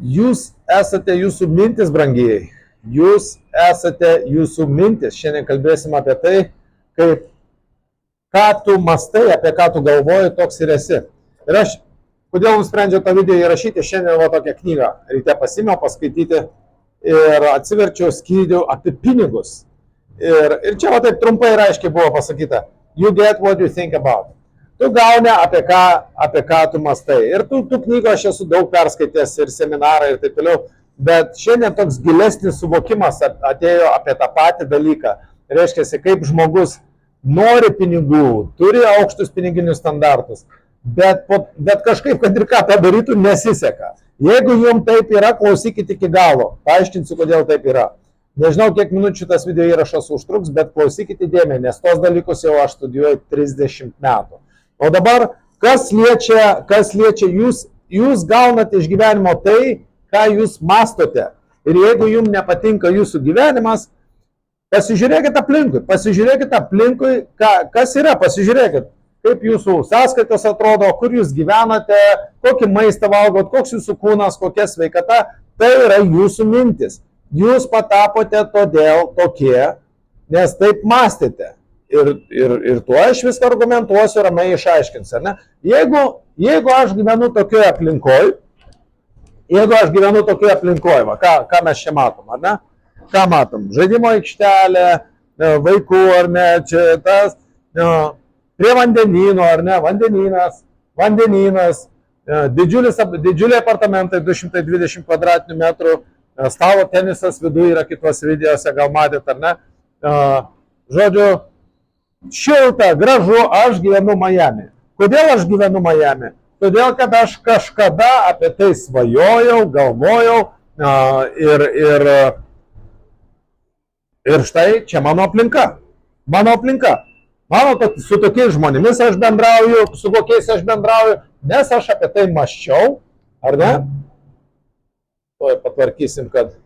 Jūs esate jūsų mintis, brangieji. Jūs esate jūsų mintis. Šiandien kalbėsim apie tai, kaip ką tu mastai, apie ką tu galvoji, toks ir esi. Ir aš, kodėl nusprendžiau tą video įrašyti, šiandien va tokią knygą ryte pasimiau paskaityti ir atsiverčiau skyrių apie pinigus. Ir čia va taip trumpai ir aiškiai buvo pasakyta. You get what you think about. Tu gauni apie ką tu mastai. Ir tų knygų aš esu daug perskaitęs ir seminarą ir taip toliau. Bet šiandien toks gilesnis suvokimas atėjo apie tą patį dalyką. Reiškia, kaip žmogus nori pinigų, turi aukštus piniginius standartus, bet kažkaip, kad ir ką tą darytų, nesiseka. Jeigu jums taip yra, klausykit iki galo. Paaiškinsiu, kodėl taip yra. Nežinau, kiek minučių tas video įrašas užtruks, bet klausykit įdėmiai, nes tos dalykus jau aš studijuoju 30 metų. O dabar, kas liečia jūs gaunate iš gyvenimo tai, ką jūs mastote. Ir jeigu jums nepatinka jūsų gyvenimas, pasižiūrėkit aplinkui, kas yra, pasižiūrėkit, kaip jūsų sąskaitos atrodo, kur jūs gyvenate, kokį maistą valgot, koks jūsų kūnas, kokia sveikata, tai yra jūsų mintis. Jūs patapote todėl tokie, nes taip mąstėte. Ir tuo aš viską argumentuosiu, ramiai išaiškinsiu, ar ne? Jeigu aš gyvenu tokioje aplinkoje, va, ką mes čia matom, ar ne? Ką matom? Žaidimo aikštelė, vaikų, ar ne, čia tas, prie vandenyno, ar ne, vandenynas, didžiuliai apartamentai, 220 kvadratinių metrų, stalo tenisas viduje yra kitose videose, gal matėt, ar ne? Žodžiu, šilta, gražu, aš gyvenu Miami. Kodėl aš gyvenu Miami? Todėl, kad aš kažkada apie tai svajojau, galvojau ir štai čia mano aplinka. Su tokiais žmonėmis aš bendrauju, su kokiais aš bendrauju, nes aš apie tai mąsčiau, ar ne? Tuoj patvarkysim, kad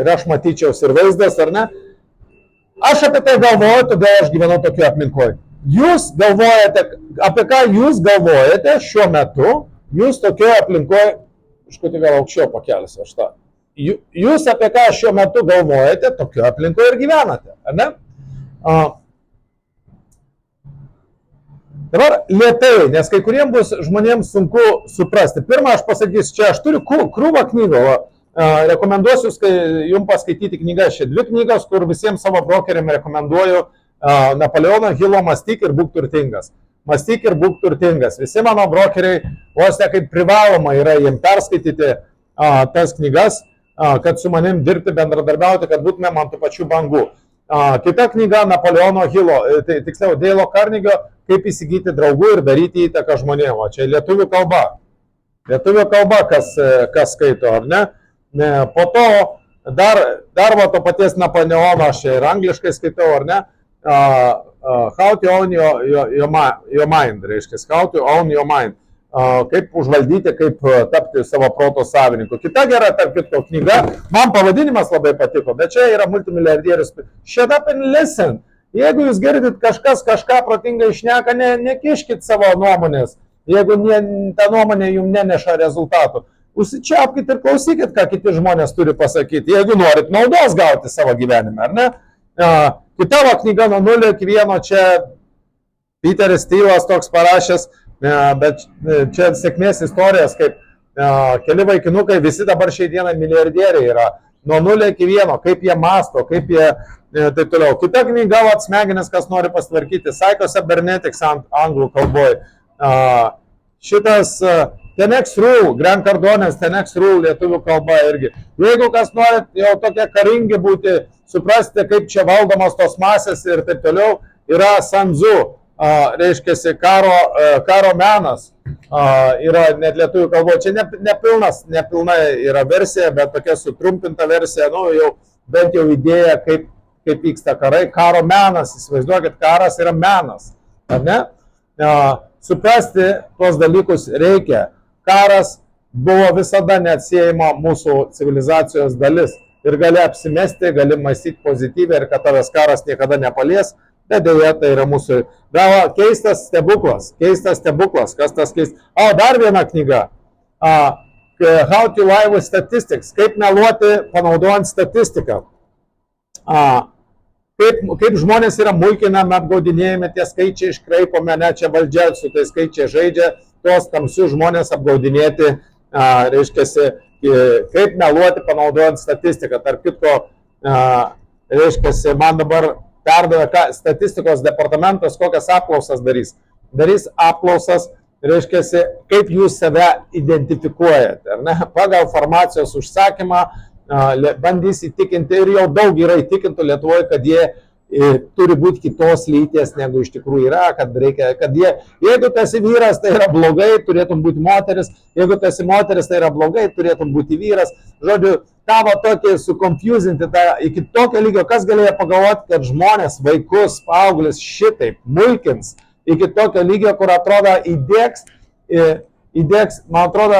ir aš matyčiaus ir vaizdas, ar ne? Aš apie tai galvoju, todėl aš gyvenu tokioje aplinkoje. Jūs galvojate, apie ką jūs galvojate šiuo metu, jūs tokioje aplinkoje, iškoti gal aukščiau pakelsiu aš tą. Jūs apie ką šiuo metu galvojate, tokioje aplinkoje ir gyvenate, ar ne? Dabar lėtai, nes kai kuriems bus žmonėms sunku suprasti. Pirmą aš pasakysiu, čia aš turiu krūvą knygų, rekomenduosiu jums paskaityti knygas. Čia 2 knygas, kur visiems savo brokeriam rekomenduoju Napoleono Hilo Mąstyk ir būk turtingas. Mąstyk ir būk turtingas. Visi mano brokeriai, vos ne kaip privaloma yra jiems perskaityti tas knygas, kad su manim dirbti, bendradarbiauti, kad būtumėm ant tų pačių bangų. Kita knyga Napoleono Hilo, tiksliau Dale Carnegio, kaip įsigyti draugų ir daryti įtaką žmonėms. O čia lietuvių kalba. Lietuvių kalba, kas skaito, ar ne? Po to dar va to paties Napoleono aš ir angliškai skaitau, ar ne? How to own your mind, reiškia, how to own your mind. Kaip užvaldyti, kaip tapti savo proto savininku. Kita gera, tarp kitko, knyga, man pavadinimas labai patiko, bet čia yra multimilijardierius. Shut up and listen. Jeigu jūs girdit kažką protingai šneka, nekiškit savo nuomonės, jeigu ta nuomonė jums neneša rezultatų. Užsičiapkit ir klausykit, ką kiti žmonės turi pasakyti, jeigu norit naudos gauti savo gyvenime, ar ne? Kita knyga nuo 0 iki 1, čia Peteris Thilas toks parašęs, bet čia sėkmės istorijas, kaip keli vaikinukai, visi dabar šiai dienai milijardieriai yra, nuo 0 iki 1, kaip jie masto, kaip jie taip toliau. Kita knyga, smegenis, kas nori pasitvarkyti, Psycho-Cybernetics anglų kalboje. Šitas The Next Rule, Grant Cardone's The Next Rule lietuvių kalba irgi. Jeigu kas norit jau tokie karingi būti, suprasti, kaip čia valdomos tos masės ir taip toliau, yra Sun Tzu, reiškiasi karo menas, yra net lietuvių kalba. Čia nepilna yra versija, bet tokia sutrumpinta versija, jau bent jau idėja, kaip vyksta karai. Karo menas, įsivaizduokit, karas yra menas, ar ne? Suprasti tuos dalykus reikia. Karas buvo visada neatsiejama mūsų civilizacijos dalis. Ir gali apsimesti, gali mąstyti pozityviai ir kad tavęs karas niekada nepalies, bet dėja tai yra mūsų. Keistas stebuklas. Kas tas keistas? Dar viena knyga. How to lie with statistics. Kaip meluoti panaudojant statistiką. Kaip žmonės yra mulkinami, apgaudinėjami, tie skaičiai iškraipome, ne čia valdžia su tais skaičiai žaidžia, tos tamsius žmonės apgaudinėti, reiškia, kaip meluoti panaudojant statistiką. Tarp kitko, reiškia, man dabar perdavė statistikos departamentas, kokias apklausas darys. Darys apklausas, reiškia, kaip jūs save identifikuojate. Ar ne? Pagal farmacijos užsakymą bandys įtikinti ir jau daug yra įtikintų Lietuvoje, kad jie turi būti kitos lyties negu iš tikrųjų yra, kad jie, jeigu tu esi vyras, tai yra blogai, turėtum būti moteris, jeigu tu esi moteris, tai yra blogai, turėtum būti vyras. Žodžiu, tavo tokį sukonfuzinti iki tokio lygio, kas galėjo pagalvoti, kad žmonės, vaikus, paauglius šitaip mulkins iki tokio lygio, kur atrodo įdėks, man atrodo,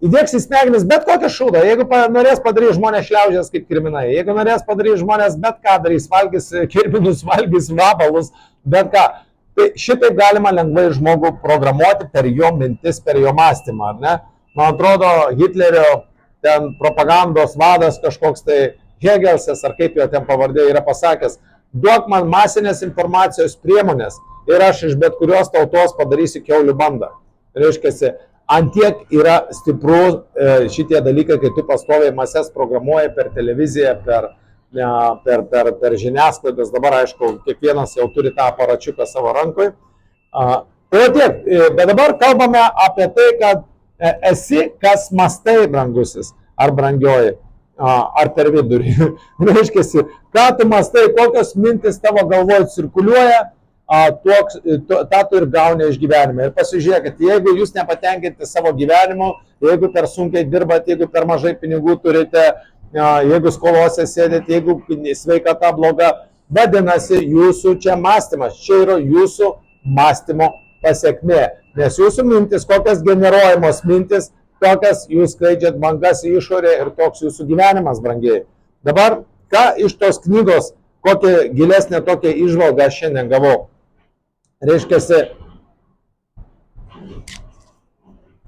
įdėks į smegenis bet kokią šūdą. Jeigu norės padaryti žmonės šliaužės kaip kriminai, jeigu norės padaryti žmonės bet ką darys, valgys kirminus, valgys vabalus, bet ką. Tai šitaip galima lengvai žmogų programuoti per jo mintis, per jo mąstymą, ar ne? Man atrodo, Hitlerio ten propagandos vadas kažkoks tai Hegelsas, ar kaip jo ten pavardė, yra pasakęs, duok man masinės informacijos priemonės ir aš iš bet kurios tautos padarysiu kiaulių bandą. Reiškia, antiek yra stipru šitie dalykai, kai tu pastoviai mases programuoji per televiziją, per žiniasklaidas. Dabar, aišku, kiekvienas jau turi tą aparačiuką savo rankoj. Tai tiek, bet dabar kalbame apie tai, kad esi, kas mastai, brangusis, ar brangioji, ar per vidurį. Reiškia, ką tu mastai, kokios mintis tavo galvoje cirkuliuoja, tą tu ir gauni iš gyvenime. Ir pasižiūrėkit, jeigu jūs nepatenkinti savo gyvenimu, jeigu per sunkiai dirbat, jeigu per mažai pinigų turite, jeigu skolose sėdėt, jeigu sveikata bloga, vadinasi jūsų čia mąstymas, čia yra jūsų mąstymo pasiekmė. Nes jūsų mintis, kokias generuojamos mintis, tokias jūs skleidžiat bangas į išorę ir toks jūsų gyvenimas, brangiai. Dabar, ką iš tos knygos, kokią gilesnę tokią įžvalgą aš šiandien gavau. Reiškia,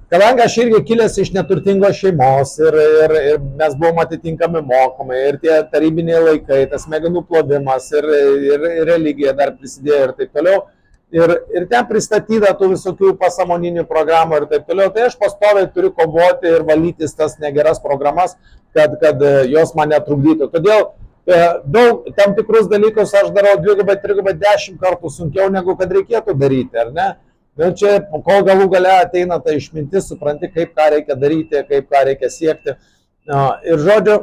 kadangi aš irgi kilęs iš neturtingos šeimos ir mes buvom atitinkami mokomai ir tie tarybiniai laikai, tas smegenų plovimas ir religija dar prisidėjo ir taip toliau. Ir ten pristatyta tų visokių pasąmoninių programų ir taip toliau. Tai aš pastoviai turiu kovoti ir valytis tas negeras programas, kad jos man netrukdytų. Todėl daug tam tikrus dalykus aš darau 2, 3, 10 kartų sunkiau negu kad reikėtų daryti, ar ne? Ir čia, kol galų gale ateina ta išmintis, supranti, kaip ką reikia daryti, kaip ką reikia siekti. Ir žodžiu,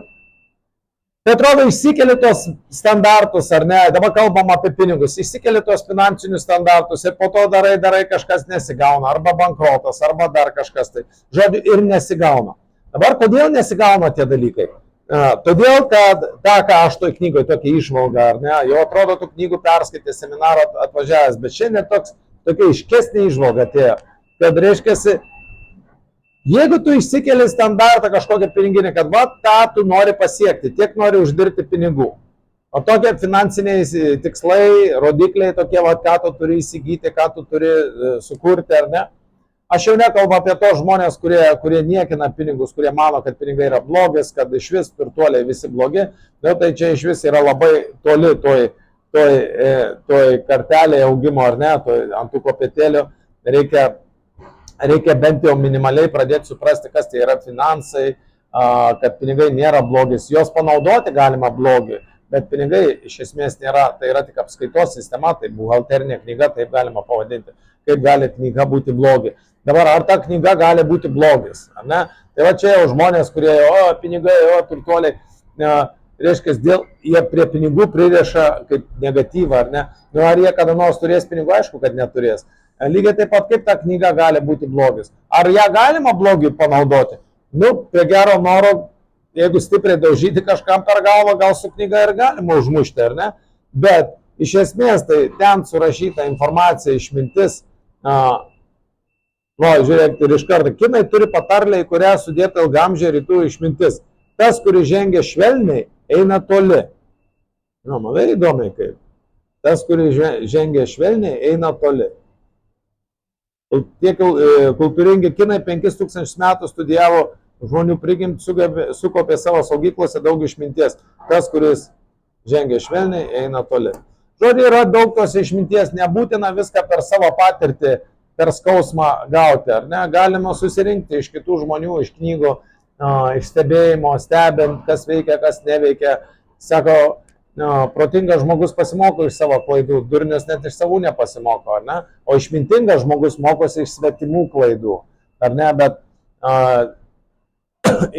tai atrodo, išsikeli tos standartus, ar ne? Dabar kalbam apie pinigus, išsikeli tos finansinius standartus ir po to darai kažkas nesigauna, arba bankrotas, arba dar kažkas tai. Žodžiu, ir nesigauna. Dabar kodėl nesigauna tie dalykai? Todėl, kad tą, ką aš toj knygoje, tokia išvalga, ar ne, jau atrodo, tų knygų perskaitė, seminarą atvažiavęs, bet šiandien tokia iškesnė išvalga atėjo, kad reiškia, jeigu tu išsikeli standartą kažkokią piniginį, kad va, tą tu nori pasiekti, tiek nori uždirbti pinigų, o tokie finansiniai tikslai, rodikliai tokie, va, ką tu turi įsigyti, ką tu turi sukurti, ar ne. Aš jau nekalbu apie tos žmonės, kurie niekina pinigus, kurie mano, kad pinigai yra blogis, kad iš vis turtuoliai visi blogi, tai čia iš vis yra labai toli toj kartelėje augimo, ar ne, ant tų kopėtėlių. Reikia bent jau minimaliai pradėti suprasti, kas tai yra finansai, kad pinigai nėra blogis. Jos panaudoti galima blogį, bet pinigai iš esmės nėra, tai yra tik apskaitos sistema, tai buhalterinė knyga, taip galima pavadinti, kaip gali knyga būti blogi. Dabar, ar ta knyga gali būti blogis, ar ne? Tai va čia jau žmonės, kurie, pinigai, turtuoliai, reiškia, jie prie pinigų pririša kaip negatyvą, ar ne? Nu, ar jie kada nors turės pinigų, aišku, kad neturės. Lygiai taip pat, kaip ta knyga gali būti blogis. Ar ją galima blogiui panaudoti? Nu, prie gero noro, jeigu stipriai daužyti kažkam per galvą, gal su knyga ir galima užmušti, ar ne? Bet iš esmės, tai ten surašyta informacija, išmintis. Va, žiūrėk, ir iš karto, kinai turi patarlę, į kurią sudėta ilgamžė rytų išmintis. Tas, kuris žengia švelniai, eina toli. Nu, man very įdomiai kaip. Tas, kuris žengia švelniai, eina toli. Tie kultūringi kinai 5000 metų studijavo žmonių prigimtį, sukaupė savo saugyklose daug išminties. Tas, kuris žengia švelniai, eina toli. Žodžiu, yra daug tos išminties, nebūtina viską per savo patirtį, per skausmą gauti, ar ne? Galima susirinkti iš kitų žmonių, iš knygų, iš stebėjimo, stebint, kas veikia, kas neveikia. Sako, protingas žmogus pasimoko iš savo klaidų, durnius net iš savų nepasimoko, ar ne? O išmintingas žmogus mokosi iš svetimų klaidų, ar ne? Bet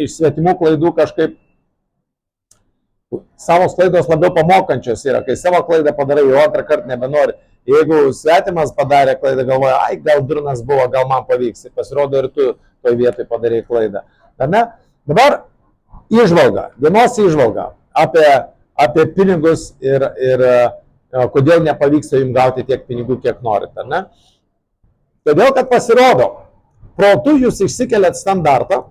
iš svetimų klaidų kažkaip savo klaidos labiau pamokančios yra, kai savo klaidą padarai, jau antrą kartą nebenori. Jeigu svetimas padarė klaidą, galvoja, ai, gal durnas buvo, gal man pavyks, pasirodo ir tu toj vietoj padarei klaidą. Ar ne? Dabar įžvalga, dienos įžvalga apie pinigus ir kodėl nepavyksta jums gauti tiek pinigų, kiek norit, ar ne? Todėl, kad pasirodo, protu jūs išsikeliat standartą,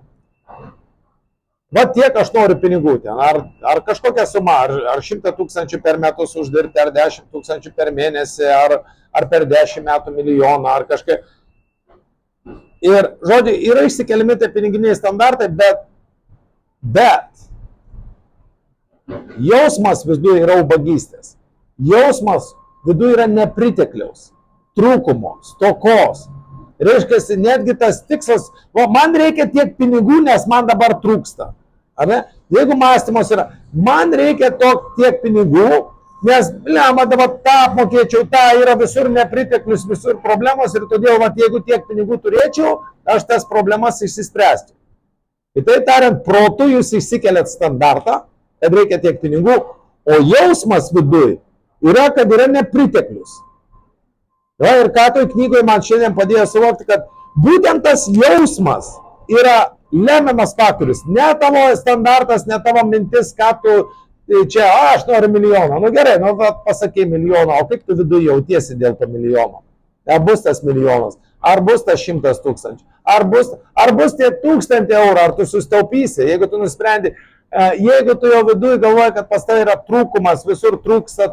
va tiek aš noriu pinigų ten, ar kažkokia suma, ar 100 000 per metus uždirbti, ar 10 000 per mėnesį, ar per 10 metų milijoną, ar kažkaip. Ir, žodžiu, yra išsikeliami tie piniginiai standartai, bet jausmas viduje yra ubagystės. Jausmas viduje yra nepritekliaus, trūkumo, stokos. Reiškia, netgi tas tikslas, man reikia tiek pinigų, nes man dabar trūksta. Ar ne? Jeigu mąstymas yra, man reikia tiek pinigų, nes, man dabar tą apmokėčiau, tą yra visur nepriteklius, visur problemos ir todėl, jeigu tiek pinigų turėčiau, aš tas problemas išsispręsčiau. Kitaip tariant, protu jūs išsikeliat standartą, kad reikia tiek pinigų, o jausmas viduje yra, kad yra nepriteklius. Ja, ir ką toj knygoje man šiandien padėjo suvokti, kad būtent tas jausmas yra lemiamas faktorius. Ne tavo standartas, ne tavo mintis, ką tu čia, aš noriu milijoną. Nu gerai, pasakė milijoną, o kaip tu viduje jautiesi dėl to milijono? Ar bus tas milijonas? Ar bus tas 100 000? Ar bus tie 1000 eurų? Ar tu sustaupysi? Jeigu tu nusprendi, jeigu tu jau viduje galvoji, kad pas tai yra trūkumas, visur trūksta,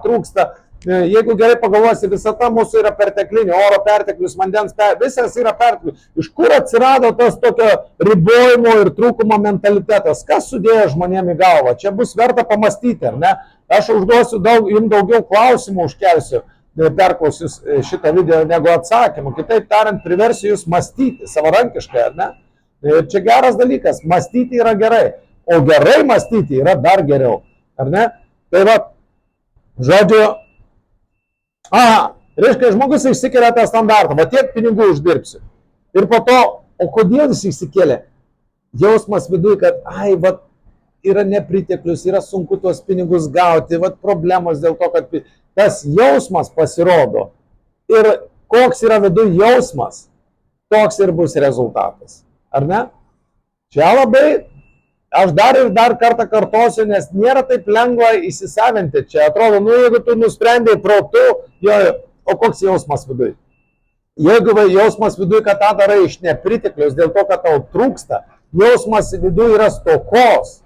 jeigu gerai pagalvosi, visata mūsų yra perteklinė, oro perteklius, vandens perteklius, visas yra perteklius. Iš kur atsirado tas tokio ribojimo ir trūkumo mentalitetas? Kas sudėjo žmonėm į galvą? Čia bus verta pamastyti, ar ne? Aš užduosiu jums daugiau klausimų, užkelsiu, perklausius šitą video, negu atsakymų. Kitaip tariant, priversiu jūs mąstyti savarankiškai, ar ne? Ir čia geras dalykas, mąstyti yra gerai, o gerai mąstyti yra dar geriau, ar ne? Tai va, žodžiu, reiškia, žmogus išsikelia tą standartą, va tiek pinigų uždirbsiu. Ir po to, o kodėl jis išsikėlė? Jausmas viduje, kad, va, yra nepriteklius, yra sunku tuos pinigus gauti, va, problemos dėl to, kad tas jausmas pasirodo. Ir koks yra viduje jausmas, toks ir bus rezultatas. Ar ne? Čia labai, aš dar ir dar kartą kartosiu, nes nėra taip lengva įsisavinti. Čia atrodo, jeigu tu nusprendai protu, o koks jausmas viduje? Jeigu jausmas viduje, kad tą darai iš nepriteklius, dėl to, kad tau trūksta, jausmas viduje yra stokos.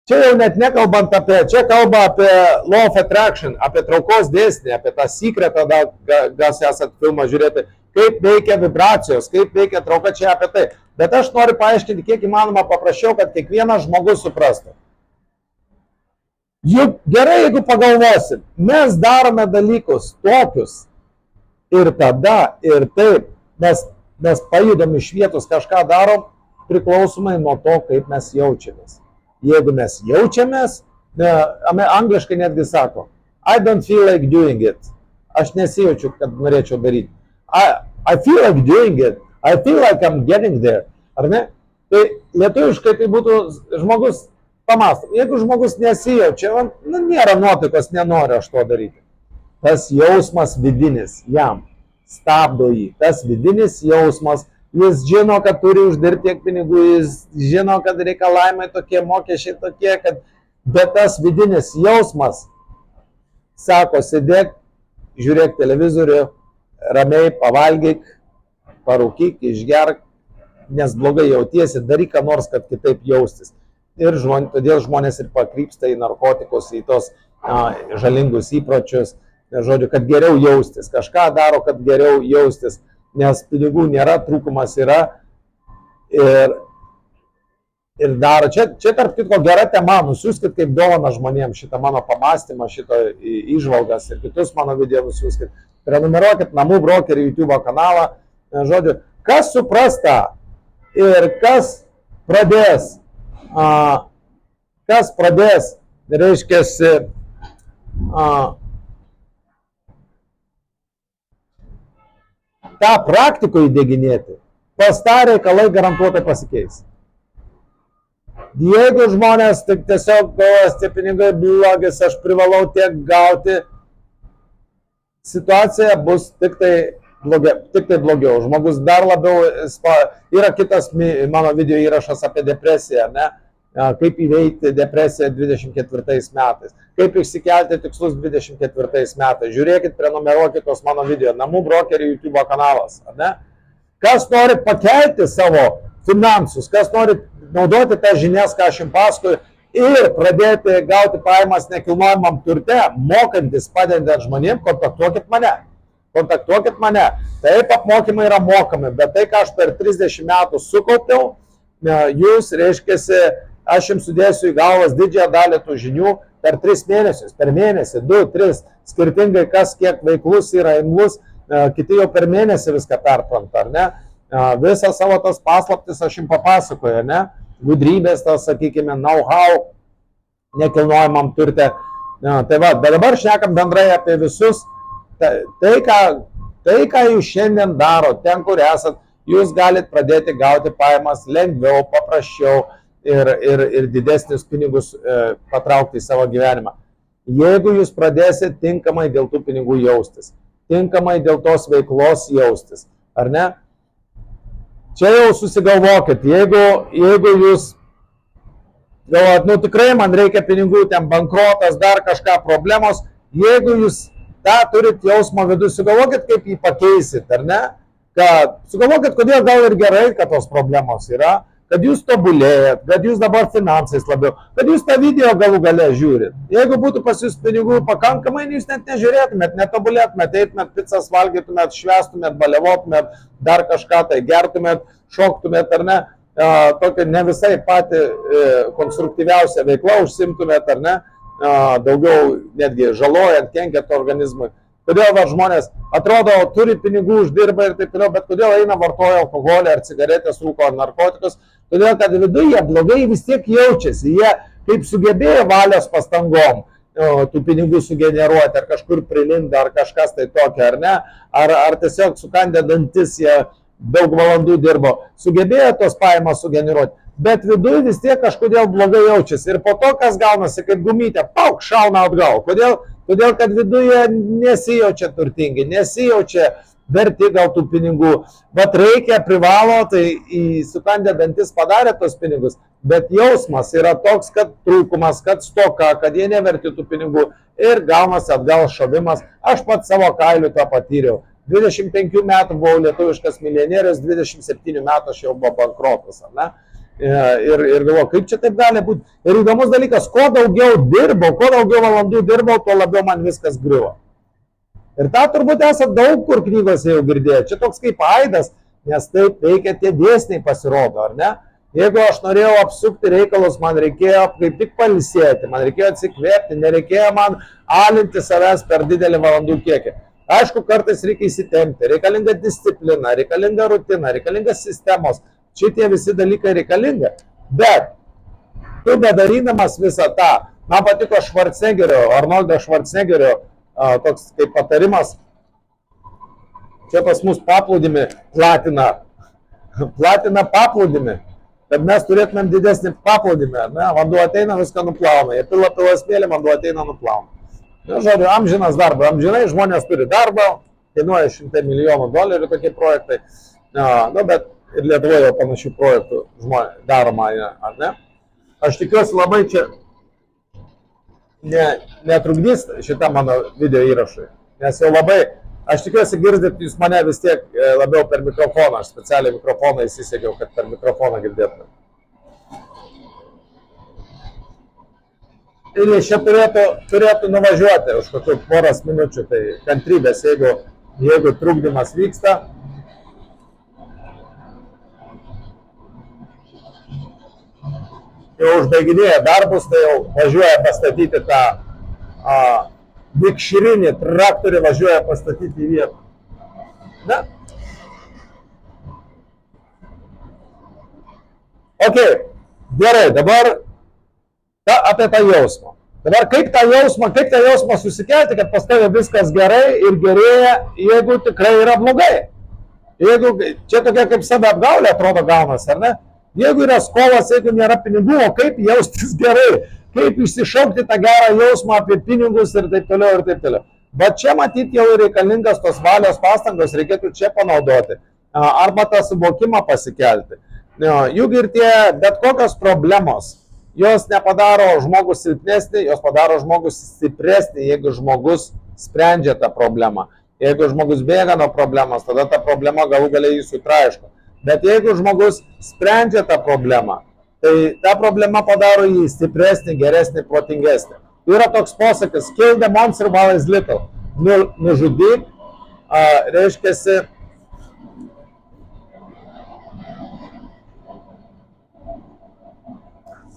Čia jau net nekalbant čia kalba apie law of attraction, apie traukos dėsnį, apie tą sekretą, gal esat filmą žiūrėti, kaip veikia vibracijos, kaip veikia trauka, čia apie tai. Bet aš noriu paaiškinti, kiek įmanoma paprasčiau, kad kiekvienas žmogus suprastų. Juk gerai, jeigu pagalvosim, mes darome dalykus tokius ir tada, ir taip, mes pajudam iš vietos, kažką darom priklausomai nuo to, kaip mes jaučiamės. Jeigu mes jaučiamės, angliškai netgi sako, I don't feel like doing it. Aš nesijaučiu, kad norėčiau daryti. I feel like doing it. I feel like I'm getting there. Ar ne? Tai lietuviškai tai būtų žmogus pamąsto. Jeigu žmogus nesijaučia, nėra nuotaikos, nenori aš to daryti. Tas jausmas vidinis jam stabdo jį. Tas vidinis jausmas, jis žino, kad turi uždirbti tiek pinigų, jis žino, kad reikalavimai tokie, mokesčiai tokie, bet tas vidinis jausmas sako, sėdėk, žiūrėk televizorių, ramiai pavalgyk, parūkyk, išgerk, nes blogai jautiesi, daryk ką nors, kad kitaip jaustis. Ir todėl žmonės ir pakrypsta į narkotikus, į tos žalingus įpročius, žodžiu, kad geriau jaustis, kažką daro, kad geriau jaustis, nes pinigų nėra, trūkumas yra ir daro. Čia tarp kitko gera tema, nusiųskit kaip dovana žmonėms šitą mano pamastymą, šitą įžvalgas ir kitus mano video nusiųskit. Prenumeruokit Namų brokerių YouTube kanalą. Žodžiu, kas supras tą ir kas pradės, reiškiasi, tą praktiką įdėginėti, pas tą reikalai garantuotai pasikeis. Jeigu žmonės tik tiesiog galvos, tie pinigai blogis, aš privalau tiek gauti, situacija bus tik tai blogiau. Žmogus dar labiau, yra kitas mano video įrašas apie depresiją, ne? Kaip įveikti depresiją 24 metais, kaip išsikelti tikslus 24 metais. Žiūrėkit, prenumeruokit tos mano video, Namų brokerių YouTube kanalas, ne? Kas nori pakelti savo finansus, kas nori naudoti tas žinias, ką aš jums pasakoju, ir pradėti gauti pajamas nekilnojamam turte, mokantis, padedant žmonėms, kontaktuokit mane. Kontaktuokit mane. Taip, apmokymai yra mokami, bet tai, ką aš per 30 metų sukaupiau, jūs, reiškiasi, aš jums sudėsiu į galvas didžiąją dalį tų žinių per 3 mėnesius, per mėnesį, 2, 3, skirtingai kas kiek veiklus yra imlus, kiti jau per mėnesį viską perpranta, ar ne? Visą savo tas paslaptis aš jums papasakoju, ne? Gudrybės, tas, sakykime, know-how nekilnojamam turte. Tai va, bet dabar šnekam bendrai apie visus. Tai, ką jūs šiandien daro, ten, kur esat, jūs galite pradėti gauti pajamas lengviau, paprasčiau ir didesnius pinigus patraukti į savo gyvenimą. Jeigu jūs pradėsite tinkamai dėl tų pinigų jaustis, tinkamai dėl tos veiklos jaustis, ar ne? Čia jau susigalvokit, jeigu jūs galvojat, nu tikrai man reikia pinigų, ten bankrotas, dar kažką problemos, jeigu jūs tą turit jausmo vidų, sugalvokit, kaip jį pakeisit, ar ne? Kad sugalvokit, kodėl gal ir gerai, kad tos problemos yra, kad jūs tobulėjat, kad jūs dabar finansais labiau, kad jūs tą video galų gale žiūrit. Jeigu būtų pas jūs pinigų pakankamai, jūs net nežiūrėtumėt, netobulėtumėt, eitumėt pizzas valgytumėt, švestumėt, baliavotumėt, dar kažką tai gertumėt, šoktumėt ar ne, tokia ne visai pati konstruktyviausia veikla užsimtumėt ar ne, daugiau netgi žalojant, kenkiant organizmui. Kodėl va, žmonės atrodo, turi pinigų, uždirba ir taip toliau, bet kodėl eina vartoja alkoholį ar cigaretės, rūko ar narkotikus? Todėl, kad viduje jie blogai vis tiek jaučiasi, jie kaip sugebėjo valios pastangom tų pinigų sugeneruoti, ar kažkur prilinda, ar kažkas tai tokio, ar ne, ar tiesiog sukandę dantis jie daug valandų dirbo, sugebėjo tos pajamas sugeneruoti, bet viduje vis tiek kažkodėl blogai jaučiasi. Ir po to, kas gaunasi, kaip gumytė, pauk, šauna atgal. Kodėl? Todėl, kad viduje nesijaučia turtingi, nesijaučia verti gal tų pinigų. Bet reikia, privalo, tai sukandę dantis padarė tos pinigus. Bet jausmas yra toks, kad trūkumas, kad stoka, kad jie neverti tų pinigų. Ir gaunasi atgal šovimas. Aš pats savo kailiu tą patyriau. 25 metų buvau lietuviškas milijonierius, 27 metų aš jau buvau bankrotas, ne? Ir galvoju, kaip čia taip gali būti. Ir įdomus dalykas, kuo daugiau dirbau, kuo daugiau valandų dirbau, tuo labiau man viskas griuvo. Ir tą turbūt esate daug kur knygose jau girdėję. Čia toks kaip aidas, nes taip veikia tie dėsniai pasirodo, ar ne? Jeigu aš norėjau apsukti reikalus, man reikėjo kaip tik pailsėti, man reikėjo atsikvėpti, nereikėjo man alinti savęs per didelį valandų kiekį. Aišku, kartais reikia įsitempti, reikalinga disciplina, reikalinga rutina, reikalingas sistemos. Šitie visi dalykai reikalinga, bet tu bedarydamas visą tą, man patiko Arnoldo Schwarzeneggerio toks kaip patarimas, čia pas mus paplūdimį platina paplūdimį, kad mes turėtumėm didesnį paplūdimį, ne? Vanduo ateina, viską nuplauna, ir pila smėlį, vanduo ateina, nuplauna. Na, žodžiu, amžinas darbas, amžinai žmonės turi darbą, kainuoja $100 milijonų tokie projektai, nu, bet ir Lietuvoje panašių projektų daroma, ar ne? Aš tikiuosi labai čia netrukdys šitą mano video įrašui, nes jau labai, aš tikiuosi girdit jūs mane vis tiek labiau per mikrofoną, aš specialiai mikrofoną įsisegiau, kad per mikrofoną girdėtumėt. Ir čia turėtų nuvažiuoti už kokių poros minučių, tai kantrybės, jeigu trukdymas vyksta. Jau užbaiginėja darbus, tai jau važiuoja pastatyti tą vikšrinį traktorių, važiuoja pastatyti į vietą. Na. Ok, gerai, dabar apie tą jausmą. Dabar kaip tą jausmą susikelti, kad pas tave viskas gerai ir gerėja, jeigu tikrai yra blogai. Jeigu čia tokia kaip saviapgaulė atrodo gaunas, ar ne? Jeigu yra skolas, jeigu nėra pinigų, o kaip jaustis gerai, kaip išsišaukti tą gerą jausmą apie pinigus ir taip toliau ir taip toliau. Bet čia matyti jau reikalingas tos valios pastangos, reikėtų čia panaudoti. Arba tą suvokimą pasikelti. Juk ir tie bet kokios problemos, jos nepadaro žmogus silpnesnį, jos padaro žmogus stipresnį, jeigu žmogus sprendžia tą problemą. Jeigu žmogus bėga nuo problemos, tada ta problema galų galiai jį sutraiško. Bet jeigu žmogus sprendžia tą problemą, tai ta problema padaro jį stipresnį, geresnį, protingesnį. Yra toks posakis, kill the monster while is little. Nužudyk, reiškiasi,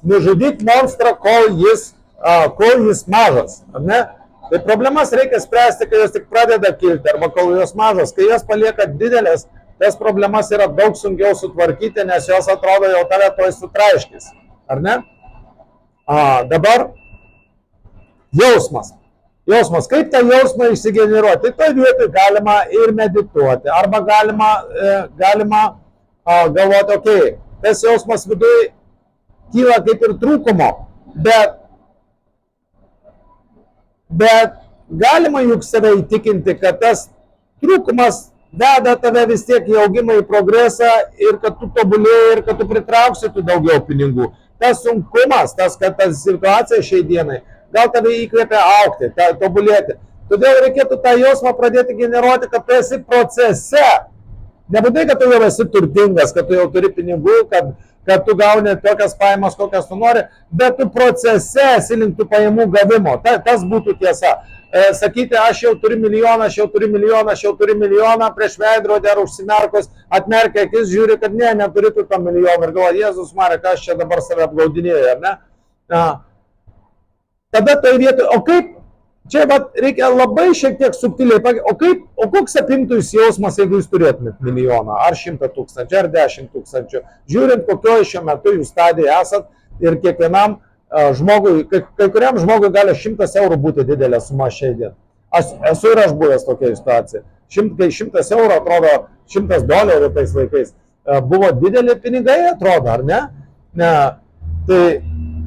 nužudyk monstrą, kol jis mažas. Ne? Tai problemas reikia spręsti, kai jos tik pradeda kilti, arba kol jos mažos. Kai jos palieka didelės, tas problemas yra daug sunkiau sutvarkyti, nes jos atrodo jau tave toj sutraiškis. Ar ne? Dabar jausmas. Jausmas. Kaip tą jausmą išsigeneruoti? Tai toj vietoj galima ir medituoti, arba galima galvoti, okei, tas jausmas viduje kyla kaip ir trūkumo, bet galima juk save įtikinti, kad tas trūkumas veda tave vis tiek į augimą, į progresą ir kad tu tobulėjai ir kad tu pritrauksi tu daugiau pinigų. Tas sunkumas, kad ta situacija šiai dienai gal tave įkvėpia augti, tobulėti. Todėl reikėtų tą jausmą pradėti generuoti, kad tu esi procese. Nebūtinai, kad tu jau esi turtingas, kad tu jau turi pinigų, kad tu gauni tokias pajamas, kokias tu nori, bet tu procese esi link tų pajamų gavimo. Tas būtų tiesa. Sakyti, aš jau turiu milijoną, aš jau turiu milijoną, prieš veidrodį ar užsimerkus, atmerkia akis, žiūri, kad neturi tu tą milijoną ir galvoja, Jėzus Marija, ką aš čia dabar save apgaudinėju, ar ne? Tada toj vietoj, o kaip, čia reikia labai šiek tiek subtiliai, o koks apimtų jūs jausmas, jeigu jūs turėtumėt milijoną, ar 100 000, ar 10 000, žiūrint, kokioje šiuo metu jūs stadijoje esat ir kiekvienam žmogui, kai kuriam žmogui gali 100 eurų būti didelė suma šiai dienai. Esu ir aš buvęs tokia situacija. Kai 100 eurų atrodo, $100 tais laikais buvo didelė pinigai, atrodo, ar ne? Tai,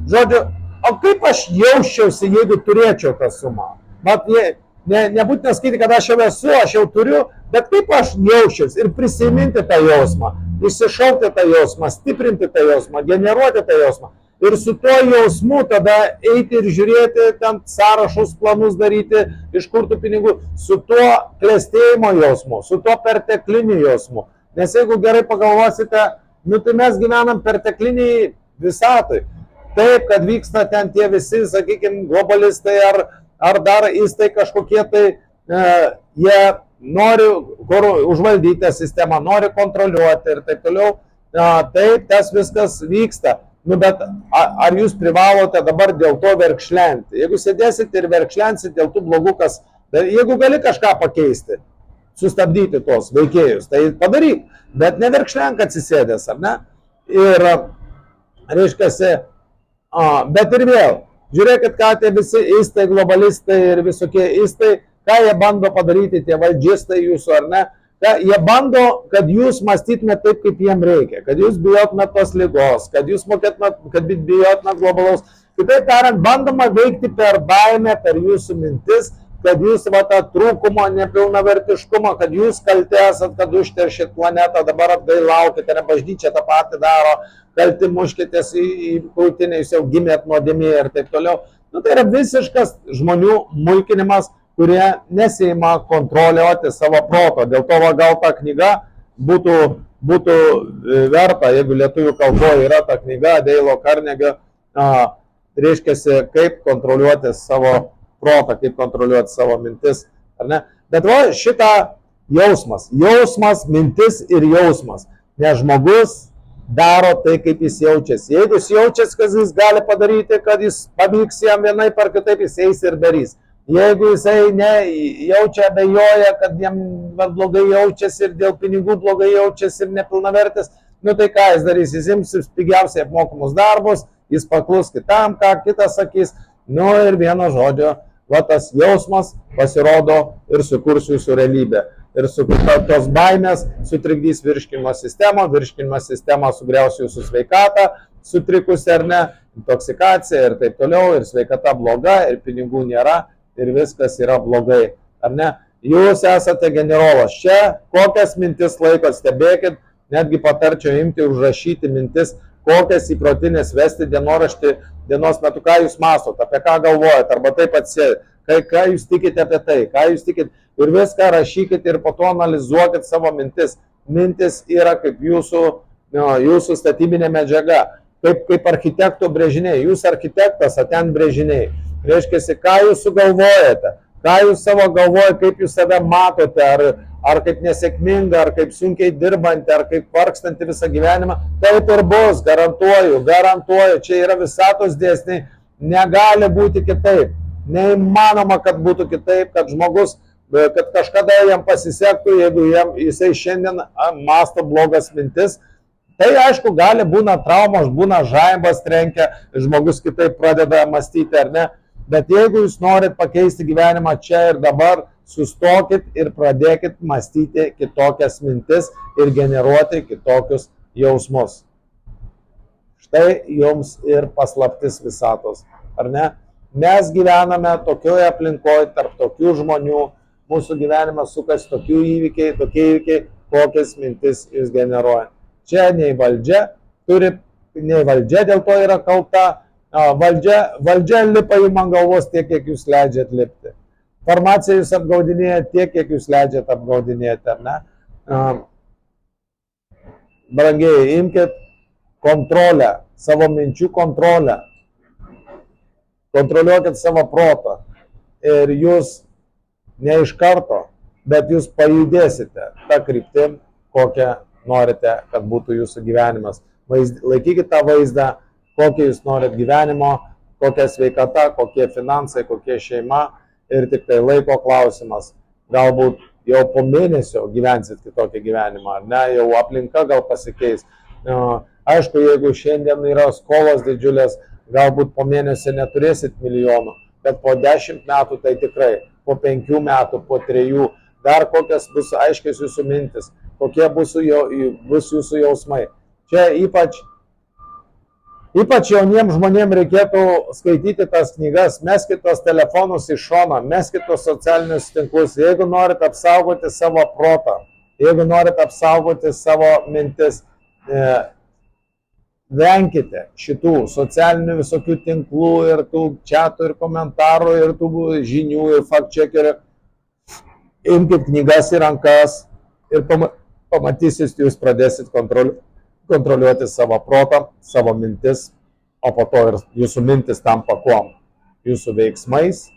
žodžiu, o kaip aš jausčiausi, jeigu turėčiau tą sumą? Nebūtina sakyti, kad aš jau esu, aš jau turiu, bet kaip aš jausčiausi ir prisiminti tą jausmą, išsišaukti tą jausmą, stiprinti tą jausmą, generuoti tą jausmą. Ir su tuo jausmu tada eiti ir žiūrėti, ten sąrašus, planus daryti, iš kur tų pinigų, su tuo klestėjimo jausmu, su tuo pertekliniu jausmu. Nes jeigu gerai pagalvosite, tai mes gyvenam pertekliniai visatoj. Taip, kad vyksta ten tie visi, sakykime, globalistai ar dar įstai kažkokie, tai jie nori užvaldyti tą sistemą, nori kontroliuoti ir taip toliau. Taip, tas viskas vyksta. Bet ar jūs privalote dabar dėl to verkšlenti? Jeigu sėdėsit ir verkšlensit dėl tų blogų, jeigu gali kažką pakeisti, sustabdyti tos veikėjus, tai padaryk, bet ne verkšlenk atsisėdęs, ar ne? Ir, reiškiasi, bet ir vėl, žiūrėkit, ką tie visi įstai, globalistai ir visokie įstai, ką jie bando padaryti, tie valdžistai jūsų, ar ne? Jie bando, kad jūs mąstytumėt taip, kaip jiem reikia, kad jūs bijotumėt tos ligos, kad jūs mokėtumėt, kad bijotumėt globalaus. Kitaip tariant, bandoma veikti per baimę, per jūsų mintis, kad jūs tą trūkumo, nepilnavertiškumo, kad jūs kalti esat, kad užteršit planetą, dabar atgailaukite, ne bažnyčia tą patį daro, kalti muškitės į krūtinę, jūs jau gimėt nuodėmėje ir taip toliau. Tai yra visiškas žmonių mulkinimas, kurie nesima kontroliuoti savo proto. Dėl to gal ta knyga būtų verta, jeigu lietuvių kalboje yra ta knyga Deilo Carnegio reiškia, kaip kontroliuoti savo protą, kaip kontroliuoti savo mintis, ar ne? Bet va šitą jausmas, mintis ir jausmas, nes žmogus daro tai, kaip jis jaučiasi. Jeigu jis jaučiasi, kad jis gali padaryti, kad jis pavyks jam vienai par kitaip, jis eis ir darys. Jeigu jisai jaučia, abejoja, kad jam blogai jaučiasi ir dėl pinigų blogai jaučiasi ir nepilnavertis, nu tai ką jis darys, jis ims pigiausiai apmokamus darbus, jis paklus kitam, ką kitas sakys, nu ir vieno žodžio, va tas jausmas pasirodo ir sukurs jūsų realybę. Ir su tos baimės sutrikdys virškinimo sistemą sugriaus jūsų sveikatą, sutrikusi ar ne, intoksikacija ir taip toliau, ir sveikata bloga, ir pinigų nėra, ir viskas yra blogai, ar ne? Jūs esate generolas. Čia kokias mintis laikot, stebėkit, netgi patarčiau imti ir užrašyti mintis, kokias įprotinės vesti dienoraštį dienos metu, ką jūs mąstot, apie ką galvojat, arba taip atsėdit, ką jūs tikite apie tai, ką jūs tikite. Ir viską rašykit ir po to analizuokit savo mintis. Mintis yra kaip jūsų statybinė medžiaga, kaip architekto brėžiniai. Jūs architektas, o ten brėžiniai. Reiškia, ką jūs sugalvojate, ką jūs savo galvojate, kaip jūs save matote, ar kaip nesėkminga, ar kaip sunkiai dirbanti, ar kaip vargstanti visą gyvenimą. Taip ir bus, garantuoju. Čia yra visatos dėsniai. Negali būti kitaip. Neįmanoma, kad būtų kitaip, kad žmogus kad kažkada jam pasisektų, jeigu jisai šiandien masto blogas mintis. Tai aišku, gali būna traumos, būna žaibas trenkia, žmogus kitaip pradeda mąstyti ar ne. Bet jeigu jūs norit pakeisti gyvenimą čia ir dabar, sustokit ir pradėkit mąstyti kitokias mintis ir generuoti kitokius jausmus. Štai jums ir paslaptis visatos, ar ne? Mes gyvename tokioje aplinkoje, tarp tokių žmonių, mūsų gyvenimas sukasi tokie įvykiai, kokias mintis jūs generuojate. Čia nei valdžia dėl to yra kalta, valdžia lipa jums ant galvos tiek, kiek jūs leidžiat lipti. Farmacija jūs apgaudinėja tiek, kiek jūs leidžiat apgaudinėti, ar ne? Brangiai, imkite kontrolę, savo minčių kontrolę. Kontroliuokit savo protą ir jūs ne iš karto, bet jūs pajudėsite tą kryptim, kokią norite, kad būtų jūsų gyvenimas. Laikykite tą vaizdą, kokią jūs norit gyvenimo, kokia sveikata, kokie finansai, kokia šeima ir tik tai laiko klausimas. Galbūt jau po mėnesio gyvensit kitokį gyvenimą, ar ne, jau aplinka gal pasikeis. Aišku, jeigu šiandien yra skolos didžiulės, galbūt po mėnesio neturėsit milijonų, bet po 10 metų tai tikrai. Po 5 metų, po 3, dar kokias bus aiškiai jūsų mintis, kokie bus jūsų jausmai. Čia ypač jauniems žmonėms reikėtų skaityti tas knygas, meskit tos telefonus į šoną, meskit tos socialinius tinklus, jeigu norit apsaugoti savo protą, jeigu norit apsaugoti savo mintis, venkite šitų socialinių visokių tinklų ir tų chatų ir komentarų ir tų žinių ir fact-checkerių. Imkite knygas į rankas ir pamatysit, jūs pradėsit kontroliuoti savo protą, savo mintis, o po to ir jūsų mintis tampa kuom? Jūsų veiksmais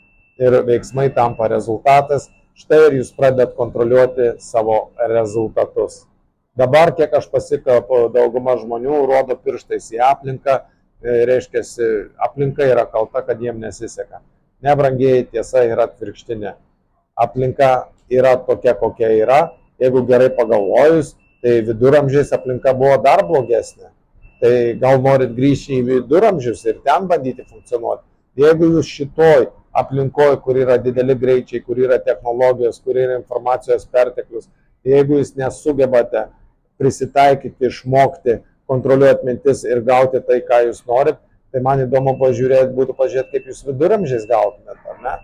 ir veiksmai tampa rezultatas. Štai ir jūs pradedat kontroliuoti savo rezultatus. Dabar, kiek aš pasikapu, dauguma žmonių rodo pirštais į aplinką, reiškia, aplinka yra kalta, kad jiem nesiseka. Nebrangiai, tiesa yra atvirkštinė. Aplinka yra tokia, kokia yra. Jeigu gerai pagalvojus, tai viduramžiais aplinka buvo dar blogesnė. Tai gal norit grįžti į viduramžius ir ten bandyti funkcionuoti. Jeigu jūs šitoj aplinkoje, kur yra dideli greičiai, kur yra technologijos, kur yra informacijos perteklius, jeigu jūs nesugebate prisitaikyti, išmokti, kontroliuoti mintis ir gauti tai, ką jūs norit, tai man įdomu būtų pažiūrėti, kaip jūs viduramžiais gautumėt, ar ne?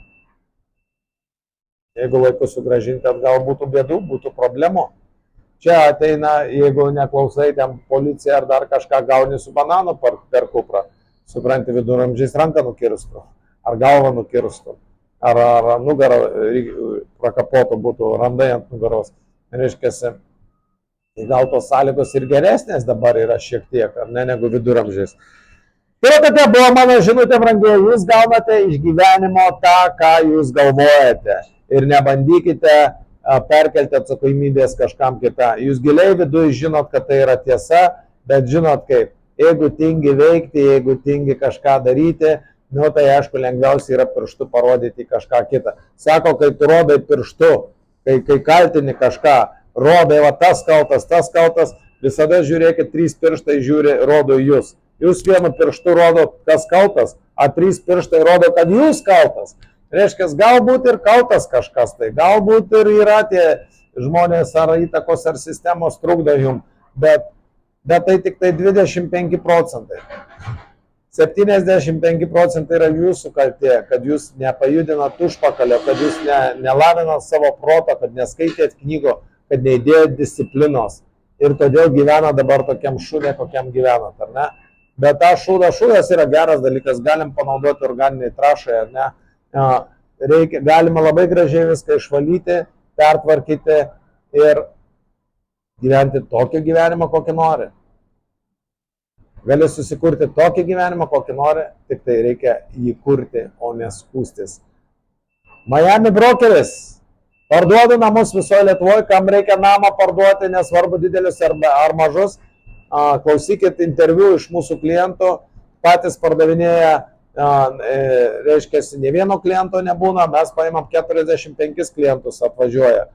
Jeigu laiku sugrąžinti atgal būtų bėdų, būtų problemų. Čia ateina, jeigu neklausai, ten policija ar dar kažką gauni su bananu per kuprą, supranti, viduramžiais ranką nukirstų, ar galvą nukirstų, ar nugarą prakapotų būtų, randai ant nugaros. Reiškia, gal tos sąlygos ir geresnės dabar yra šiek tiek, ar ne, negu viduramžiais. Tai tokia buvo mano žinutė, brangiai, jūs gaunate iš gyvenimo tą, ką jūs galvojate. Ir nebandykite perkelti atsakomybės kažkam kitą. Jūs giliai viduje žinot, kad tai yra tiesa, bet žinot kaip. Jeigu tingi veikti, jeigu tingi kažką daryti, nu tai aišku, lengviausia yra pirštu parodyti kažką kitą. Sako, kai tu rodai pirštu, kai kaltini kažką, rodai, va tas kaltas, visada žiūrėkit, 3 pirštai žiūri, rodo jūs. Jūs vienu pirštu rodo, kas kaltas, a 3 pirštai rodo, kad jūs kaltas. Reiškia, galbūt ir kaltas kažkas, tai galbūt ir yra tie žmonės ar įtakos ar sistemos trukdo jums, bet tai tik tai 25%. 75% yra jūsų kaltė, kad jūs nepajudinat užpakalio, kad jūs nelavinat savo proto, kad neskaitėt knygų, kad neįdėjot disciplinos. Ir todėl gyvena dabar tokiam šūdė, kokiam gyvenat, ar ne? Bet ta šūdas yra geras dalykas, galim panaudoti organiniai trašai, ar ne? Galima labai gražiai viską išvalyti, pertvarkyti ir gyventi tokį gyvenimą, kokį nori. Gali susikurti tokį gyvenimą, kokį nori, tik tai reikia jį kurti, o neskūstis. Miami brokeris. Parduodu namus visoje Lietuvoje, kam reikia namą parduoti, nesvarbu didelius ar mažus. Klausykit interviu iš mūsų klientų, patys pardavinėja, reiškia, ne vieno kliento nebūna, mes paimam 45 klientus atvažiuoja.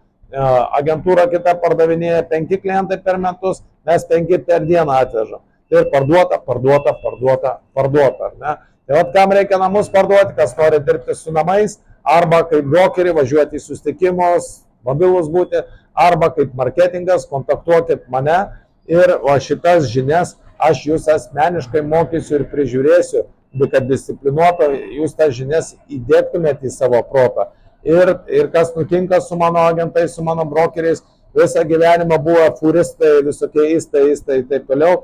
Agentūra kita pardavinėja 5 klientai per metus, mes 5 per dieną atvežam. Ir parduota, ar ne? Tai vat, kam reikia namus parduoti, kas nori dirbti su namais, arba kaip brokerį važiuoti į susitikimus, mobilus būti, arba kaip marketingas, kontaktuokit mane. Ir šitas žinias aš jūs asmeniškai mokysiu ir prižiūrėsiu, kad disciplinuoto jūs tas žinias įdėktumėte į savo protą. Ir kas nutinka su mano agentais, su mano brokeriais, visą gyvenimą buvo furistai, visokie įstai ir taip toliau.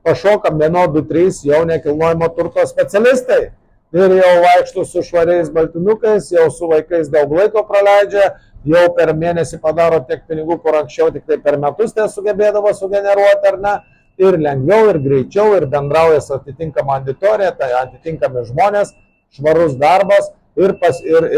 Pašokam 1, 2, 3 jau nekilnojamo turto specialistai. Ir jau vaikštų su švariais baltinukais, jau su vaikais daug laiko praleidžia, jau per mėnesį padaro tiek pinigų, kur anksčiau tik tai per metus nesugebėdavo sugeneruoti, ar ne, ir lengviau, ir greičiau, ir bendrauja su atitinkama auditorija, tai atitinkami žmonės, švarus darbas, ir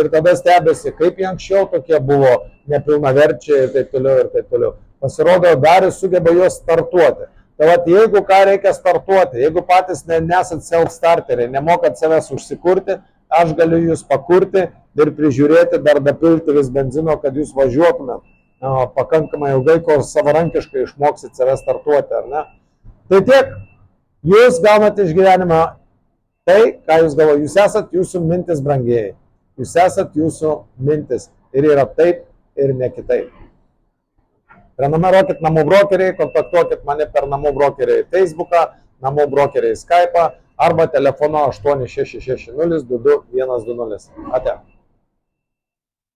tada stebėsi, kaip jie anksčiau tokie buvo nepilnaverčiai ir taip toliau. Pasirodo, dar jis sugeba juos startuoti. Tai vat, jeigu ką reikia startuoti, jeigu patys nesat self-starteriai, nemokat savęs užsikurti, aš galiu jūs pakurti ir prižiūrėti, dar dapilti vis benzino, kad jūs važiuotumėt pakankamai ilgai, kol savarankiškai išmoksit savęs startuoti, ar ne? Tai tiek, jūs gaunate iš gyvenimo tai, ką jūs galvojate. Jūs esat jūsų mintis, brangieji. Jūs esat jūsų mintis. Ir yra taip, ir ne kitaip. Prenumeruokit namų brokeriai, kontaktuokit mane per namų brokeriai Facebooką, namų brokeriai Skype'ą arba telefonu 8660 22 120. Ate.